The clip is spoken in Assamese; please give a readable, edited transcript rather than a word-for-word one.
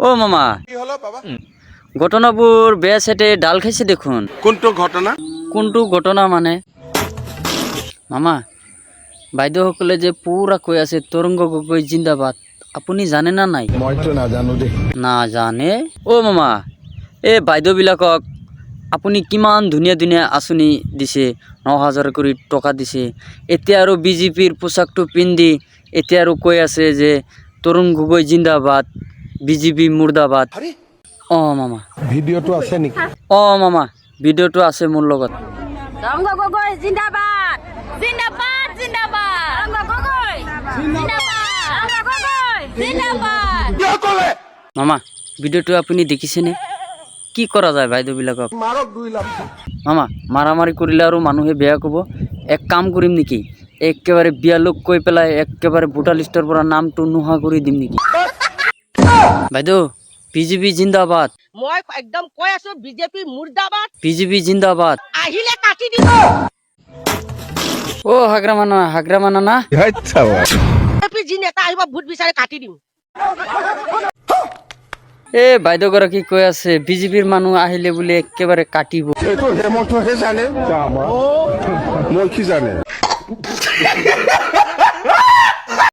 ও মামা কি হলো বাবা? ঘটনাবোৰ বেয়া সেটে ডাল খাইছে দেখোন। কোনটো ঘটনা? কোনটো ঘটনা মানে মামা বাইদেউসকলে যে পুৰা কৈ আছে তৰুণ গগৈ জিন্দাবাদ, আপুনি জানে না নাই? মইতো নাজানো দেই। নাজানে? অ মামা এই বাইদেউবিলাকক আপুনি কিমান ধুনীয়া ধুনীয়া আঁচনি দিছে, ৯,০০০ কৰি টকা দিছে। এতিয়া আৰু বিজেপিৰ পোচাকটো পিন্ধি এতিয়া আৰু কৈ আছে যে তৰুণ গগৈ জিন্দাবাদ, বিজেপি মুৰ্দাবাদ। অ মামা ভিডিঅ'টো আছে নেকি? অ মামা ভিডিঅ'টো আছে মোৰ লগত। তৰুণ গগৈ জিন্দাবাদ, জিন্দাবাদ, জিন্দাবাদ। তৰুণ গগৈ জিন্দাবাদ, তৰুণ গগৈ জিন্দাবাদ। মামা ভিডিঅ'টো আপুনি দেখিছেনে? কি কৰা যায় বাইদেউবিলাকক? মাৰক 2 লাখ। মামা মাৰামাৰি কৰিলে আৰু মানুহে বেয়া ক'ব। এক কাম কৰিম নেকি, একেবাৰে বিয়ালোক কৈ পেলাই একেবাৰে ভোটাৰ লিষ্টৰ পৰা নামটো নোহোৱা কৰি দিম নেকি? বাইদেউ বিজেপি জিন্দাবাদ, মই একদম কৈ আছো বিজেপি মুৰ্দাবাদ, বিজেপি জিন্দাবাদ। আহিলে কাটি দিব। অ হাগ্ৰা মানা না বিজেপি যি নেতা আহিব ভোট বিচাৰি কাটি দিম। এ বাইদেউ গৰাকী কৈ আছে বিজেপিৰ মানুহ আহিলে বোলে একেবাৰে কাটিব। এইটো হেমন্তহে জানে, মই কি জানে।